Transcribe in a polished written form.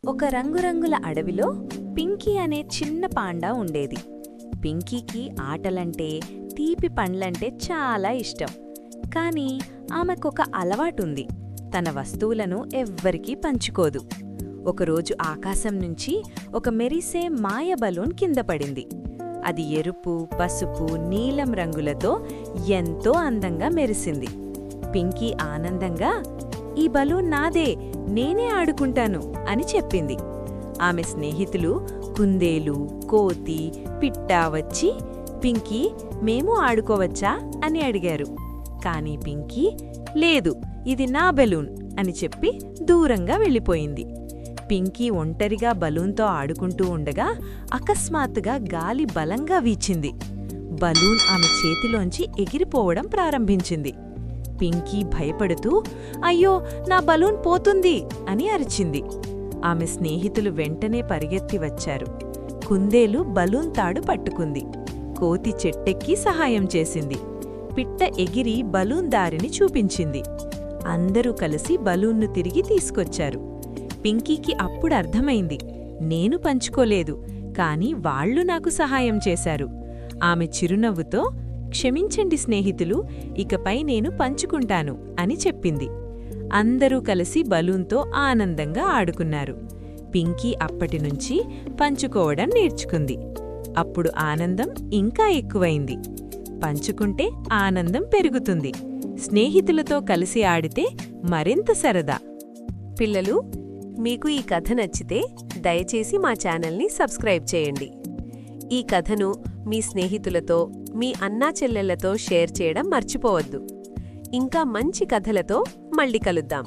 ఒక రంగురంగుల అడవిలో పింకీ అనే చిన్న పాండా ఉండేది. పింకీకి ఆటలంటే, తీపి పండ్లంటే చాలా ఇష్టం. కాని ఆమెకొక అలవాటుంది. తన వస్తువులను ఎవ్వరికీ పంచుకోదు. ఒకరోజు ఆకాశం నుంచి ఒక మెరిసే మాయ బలూన్ కింద పడింది. అది ఎరుపు, పసుపు, నీలం రంగులతో ఎంతో అందంగా మెరిసింది. పింకీ ఆనందంగా, "ఈ బలూన్ నాదే, నేనే ఆడుకుంటాను" అని చెప్పింది. ఆమె స్నేహితులు కుందేలు, కోతి, పిట్ట వచ్చి, "పింకీ, మేము ఆడుకోవచ్చా?" అని అడిగారు. కాని పింకీ, "లేదు, ఇది నా బెలూన్" అని చెప్పి దూరంగా వెళ్ళిపోయింది. పింకీ ఒంటరిగా బలూన్తో ఆడుకుంటూ ఉండగా అకస్మాత్తుగా గాలి బలంగా వీచింది. బలూన్ ఆమె చేతిలోంచి ఎగిరిపోవడం ప్రారంభించింది. పింకీ భయపడుతూ, "అయ్యో, నా బలూన్ పోతుంది" అని అరిచింది. ఆమె స్నేహితులు వెంటనే పరిగెత్తి వచ్చారు. కుందేలు బలూన్ తాడు పట్టుకుంది. కోతి చెట్టెక్కి సహాయం చేసింది. పిట్ట ఎగిరి బలూన్ దారిని చూపించింది. అందరూ కలిసి బలూన్ను తిరిగి తీసుకొచ్చారు. పింకీకి అప్పుడు అర్థమైంది, నేను పంచుకోలేదు, కాని వాళ్లు నాకు సహాయం చేశారు. ఆమె చిరునవ్వుతో, "క్షమించండి స్నేహితులు, ఇకపై నేను పంచుకుంటాను" అని చెప్పింది. అందరూ కలిసి బలూన్తో ఆనందంగా ఆడుకున్నారు. పింకీ అప్పటినుంచి పంచుకోవడం నేర్చుకుంది. అప్పుడు ఆనందం ఇంకా ఎక్కువైంది. పంచుకుంటే ఆనందం పెరుగుతుంది. స్నేహితులతో కలిసి ఆడితే మరింత సరదా. పిల్లలు, మీకు ఈ కథ నచ్చితే దయచేసి మా ఛానల్ని సబ్స్క్రైబ్ చేయండి. ఈ కథను మీ స్నేహితులతో, మీ అన్నాచెల్లెళ్లతో షేర్ చేయడం మర్చిపోవద్దు. ఇంకా మంచి కథలతో మళ్ళీ కలుద్దాం.